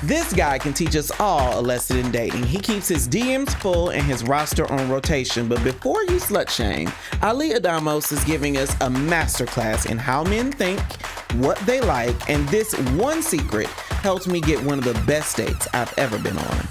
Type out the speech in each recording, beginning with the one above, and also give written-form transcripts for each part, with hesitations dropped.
This guy can teach us all a lesson in dating. He keeps his DMs full and his roster on rotation. But before you slut shame, Ali Adamos is giving us a masterclass in how men think, what they like, and this one secret helped me get one of the best dates I've ever been on.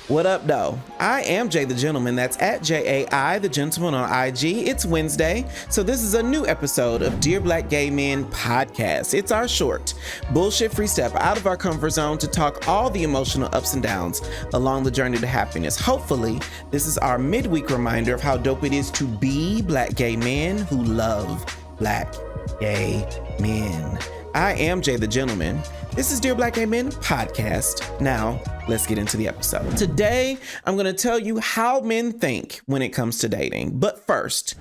What up, though? I am Jay the Gentleman. That's at Jai the Gentleman on IG. It's Wednesday, so this is a new episode of Dear Black Gay Men podcast. It's our short, bullshit-free step out of our comfort zone to talk all the emotional ups and downs along the journey to happiness. Hopefully, this is our midweek reminder of how dope it is to be black gay men who love black gay men. I am Jay the Gentleman. This is Dear Black Gay Men podcast. Now, let's get into the episode. Today, I'm going to tell you how men think when it comes to dating. But first,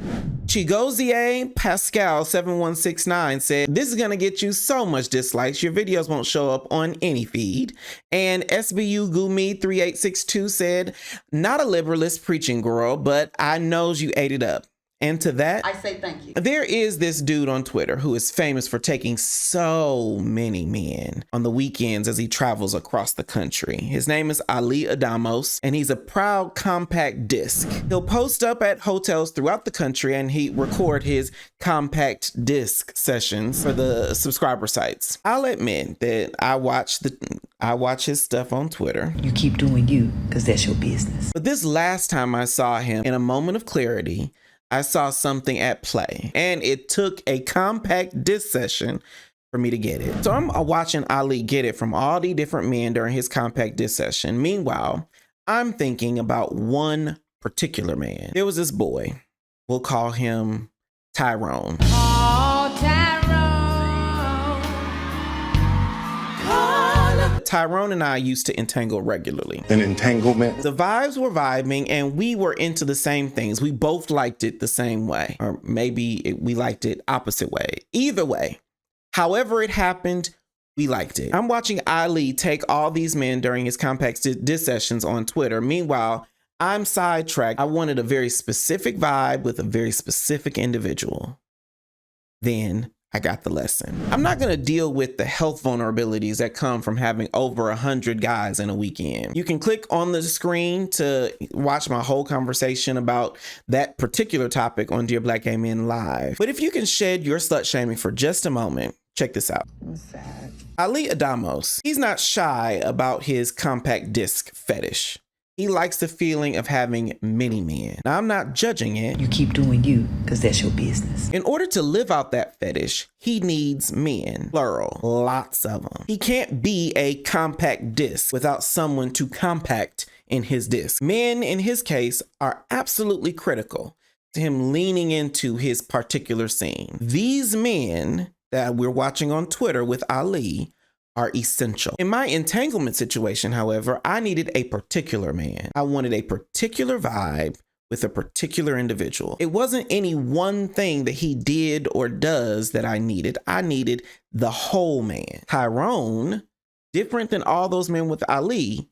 Chigozie Pascal 7169 said, this is going to get you so much dislikes, your videos won't show up on any feed. And SBU Gumi 3862 said, not a liberalist preaching girl, but I knows you ate it up. And to that, I say thank you. There is this dude on Twitter who is famous for taking so many men on the weekends as he travels across the country. His name is Ali Adamos, and he's a proud compact disc. He'll post up at hotels throughout the country, and he record his compact disc sessions for the subscriber sites. I'll admit that I watch his stuff on Twitter. You keep doing you, because that's your business. But this last time I saw him, in a moment of clarity, I saw something at play, and it took a compact disc session for me to get it. So I'm watching Ali get it from all the different men during his compact disc session. Meanwhile, I'm thinking about one particular man. There was this boy. We'll call him Tyrone. Tyrone and I used to entangle regularly. An entanglement? The vibes were vibing and we were into the same things. We both liked it the same way, or maybe we liked it opposite way. Either way, however it happened, we liked it. I'm watching Ali take all these men during his compact disc sessions on Twitter. Meanwhile, I'm sidetracked. I wanted a very specific vibe with a very specific individual. Then I got the lesson. I'm not going to deal with the health vulnerabilities that come from having over 100 guys in a weekend. You can click on the screen to watch my whole conversation about that particular topic on Dear Black Gay Men Live. But if you can shed your slut shaming for just a moment, check this out. I'm sad. Ali Adamos, he's not shy about his compact disc fetish. He likes the feeling of having many men. Now, I'm not judging it. You keep doing you, because that's your business. In order to live out that fetish, he needs men, plural, lots of them. He can't be a compact disc without someone to compact in his disc. Men, in his case, are absolutely critical to him leaning into his particular scene. These men that we're watching on Twitter with Ali are essential. In my entanglement situation, however, I needed a particular man. I wanted a particular vibe with a particular individual. It wasn't any one thing that he did or does that I needed. I needed the whole man. Tyrone, different than all those men with Ali,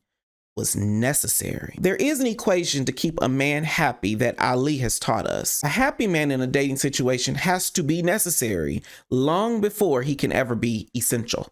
was necessary. There is an equation to keep a man happy that Ali has taught us. A happy man in a dating situation has to be necessary long before he can ever be essential.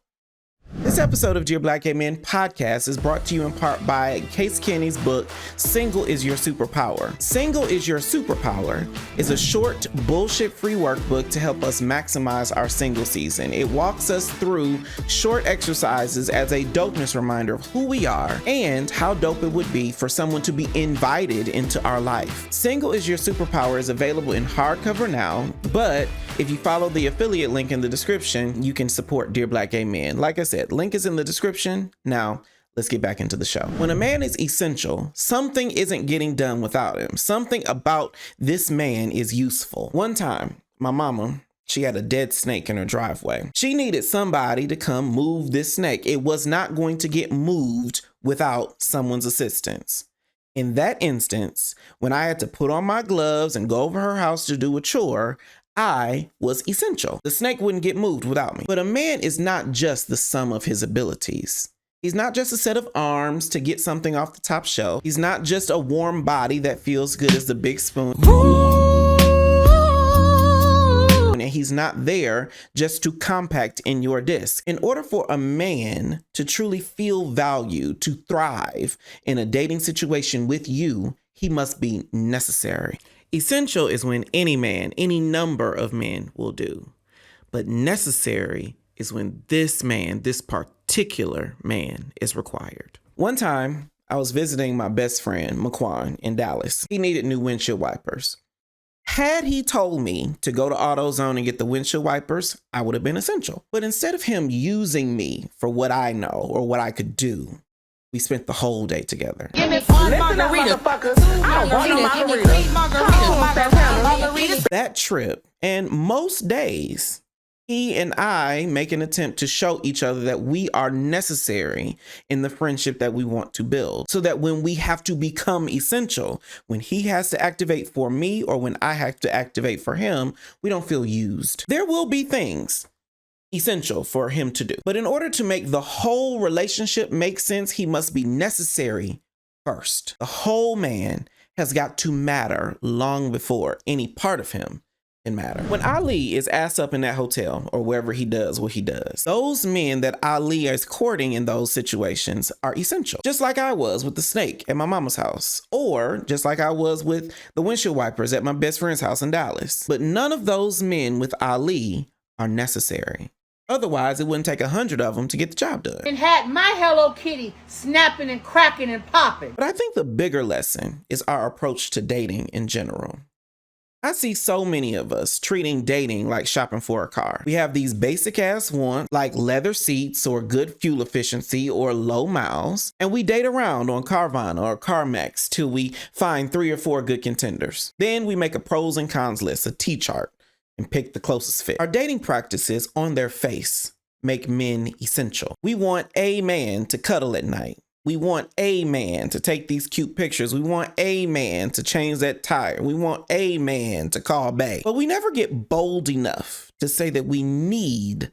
This episode of Dear Black Gay Men podcast is brought to you in part by Case Kenny's book, Single is Your Superpower. Single is Your Superpower is a short, bullshit-free workbook to help us maximize our single season. It walks us through short exercises as a dopeness reminder of who we are and how dope it would be for someone to be invited into our life. Single is Your Superpower is available in hardcover now, but if you follow the affiliate link in the description, you can support Dear Black Gay Men. Like I said, link is in the description. Now, let's get back into the show. When a man is essential, something isn't getting done without him. Something about this man is useful. One time, my mama, she had a dead snake in her driveway. She needed somebody to come move this snake. It was not going to get moved without someone's assistance. In that instance, when I had to put on my gloves and go over her house to do a chore, I was essential. The snake wouldn't get moved without me. But a man is not just the sum of his abilities. He's not just a set of arms to get something off the top shelf. He's not just a warm body that feels good as the big spoon. And he's not there just to compact in your disc. In order for a man to truly feel value, to thrive in a dating situation with you, he must be necessary. Essential is when any man, any number of men will do. But necessary is when this man, this particular man, is required. One time, I was visiting my best friend, McQuan, in Dallas. He needed new windshield wipers. Had he told me to go to AutoZone and get the windshield wipers, I would have been essential. But instead of him using me for what I know or what I could do, we spent the whole day together. Give me one margarita. I don't want no margarita. That trip, and most days, he and I make an attempt to show each other that we are necessary in the friendship that we want to build, so that when we have to become essential, when he has to activate for me or when I have to activate for him, we don't feel used. There will be things essential for him to do, but in order to make the whole relationship make sense, he must be necessary first. The whole man has got to matter long before any part of him can matter. When Ali is ass up in that hotel or wherever he does what he does, those men that Ali is courting in those situations are essential. Just like I was with the snake at my mama's house, or just like I was with the windshield wipers at my best friend's house in Dallas. But none of those men with Ali are necessary. Otherwise, it wouldn't take 100 of them to get the job done. And had my Hello Kitty snapping and cracking and popping. But I think the bigger lesson is our approach to dating in general. I see so many of us treating dating like shopping for a car. We have these basic ass wants like leather seats or good fuel efficiency or low miles, and we date around on Carvana or CarMax till we find 3 or 4 good contenders. Then we make a pros and cons list, a T-chart, and pick the closest fit. Our dating practices on their face make men essential. We want a man to cuddle at night. We want a man to take these cute pictures. We want a man to change that tire. We want a man to call back. But we never get bold enough to say that we need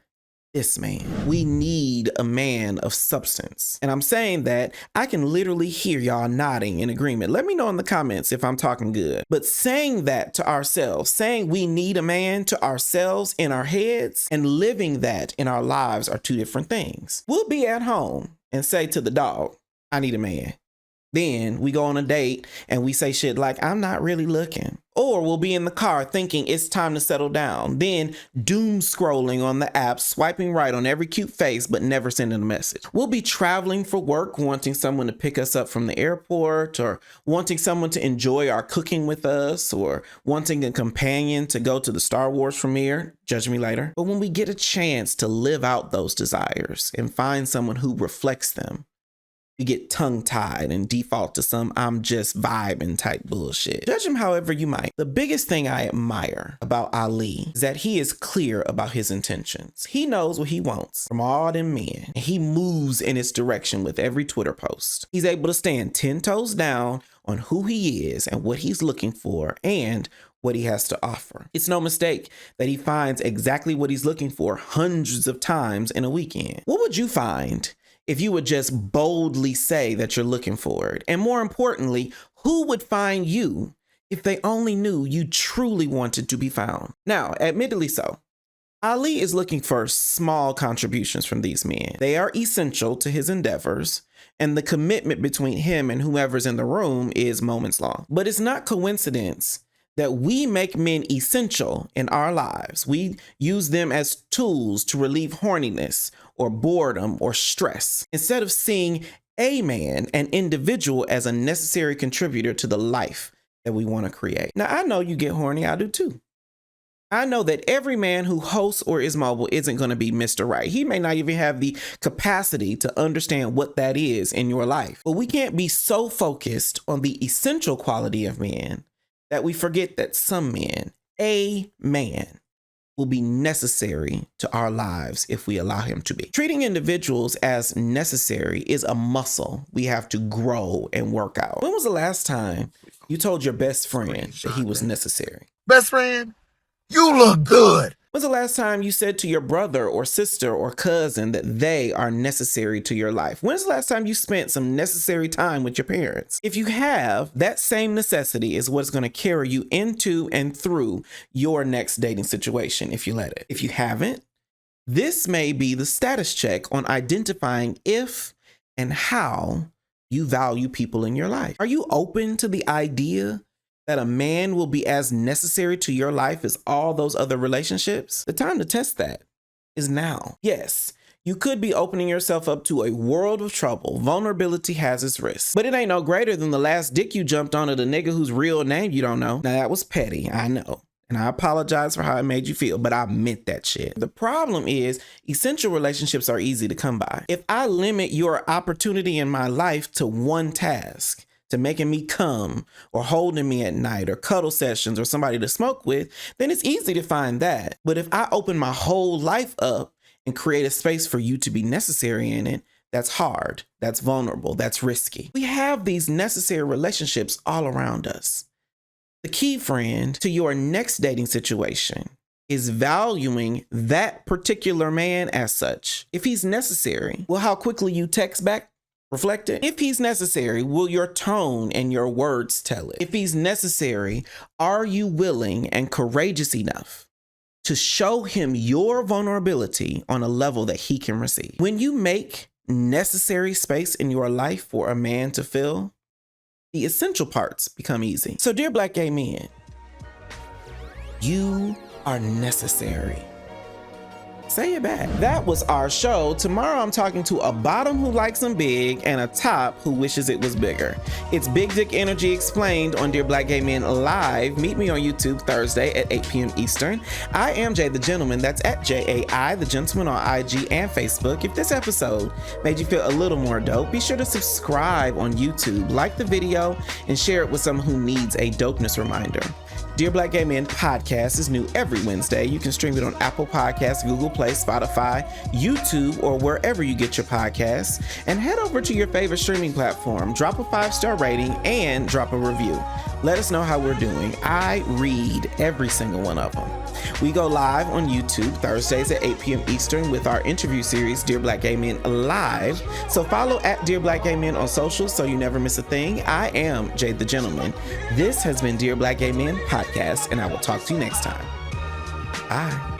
this man. We need a man of substance. And I'm saying that I can literally hear y'all nodding in agreement. Let me know in the comments if I'm talking good. But saying that to ourselves, saying we need a man to ourselves in our heads and living that in our lives are two different things. We'll be at home and say to the dog, I need a man. Then we go on a date and we say shit like, I'm not really looking. Or we'll be in the car thinking it's time to settle down. Then doom scrolling on the app, swiping right on every cute face, but never sending a message. We'll be traveling for work, wanting someone to pick us up from the airport, or wanting someone to enjoy our cooking with us, or wanting a companion to go to the Star Wars premiere. Judge me later. But when we get a chance to live out those desires and find someone who reflects them, you get tongue-tied and default to some I'm just vibing type bullshit. Judge him however you might. The biggest thing I admire about Ali is that he is clear about his intentions. He knows what he wants from all them men, and he moves in its direction with every Twitter post. He's able to stand 10 toes down on who he is and what he's looking for and what he has to offer. It's no mistake that he finds exactly what he's looking for hundreds of times in a weekend. What would you find if you would just boldly say that you're looking for it? And more importantly, who would find you if they only knew you truly wanted to be found? Now, admittedly so, Ali is looking for small contributions from these men. They are essential to his endeavors, and the commitment between him and whoever's in the room is moments long. But it's not coincidence that we make men essential in our lives. We use them as tools to relieve horniness or boredom or stress, instead of seeing a man, an individual, as a necessary contributor to the life that we want to create. Now, I know you get horny. I do too. I know that every man who hosts or is mobile isn't going to be Mr. Right. He may not even have the capacity to understand what that is in your life. But we can't be so focused on the essential quality of men that we forget that some men, a man, will be necessary to our lives if we allow him to be. Treating individuals as necessary is a muscle we have to grow and work out. When was the last time you told your best friend that he was necessary? Best friend, you look good. When's the last time you said to your brother or sister or cousin that they are necessary to your life? When's the last time you spent some necessary time with your parents? If you have, that same necessity is what's going to carry you into and through your next dating situation if you let it. If you haven't, this may be the status check on identifying if and how you value people in your life. Are you open to the idea that a man will be as necessary to your life as all those other relationships? The time to test that is now. Yes, you could be opening yourself up to a world of trouble. Vulnerability has its risks, but it ain't no greater than the last dick you jumped on at a nigga whose real name you don't know. Now that was petty, I know. And I apologize for how it made you feel, but I meant that shit. The problem is essential relationships are easy to come by. If I limit your opportunity in my life to one task, to making me come or holding me at night or cuddle sessions or somebody to smoke with, then it's easy to find that. But if I open my whole life up and create a space for you to be necessary in it, that's hard, that's vulnerable, that's risky. We have these necessary relationships all around us. The key, friend, to your next dating situation is valuing that particular man as such. If he's necessary, well, how quickly you text back, reflect it. If he's necessary, will your tone and your words tell it? If he's necessary, are you willing and courageous enough to show him your vulnerability on a level that he can receive? When you make necessary space in your life for a man to fill, the essential parts become easy. So dear Black gay men, you are necessary. Say it back. That was our show. Tomorrow I'm talking to a bottom who likes them big and a top who wishes it was bigger. It's Big Dick Energy Explained on Dear Black Gay Men Live. Meet me on YouTube Thursday at 8 p.m. Eastern. I am Jay the Gentleman. That's at J-A-I the Gentleman on IG and Facebook. If this episode made you feel a little more dope, be sure to subscribe on YouTube, like the video, and share it with someone who needs a dopeness reminder. Dear Black Gay Men podcast is new every Wednesday. You can stream it on Apple Podcasts, Google Play, Spotify, YouTube, or wherever you get your podcasts. And head over to your favorite streaming platform, drop a 5-star rating, and drop a review. Let us know how we're doing. I read every single one of them. We go live on YouTube Thursdays at 8 p.m. Eastern with our interview series, Dear Black Gay Men Live. So follow at Dear Black Gay Men on social so you never miss a thing. I am Jade the Gentleman. This has been Dear Black Gay Men podcast, and I will talk to you next time. Bye.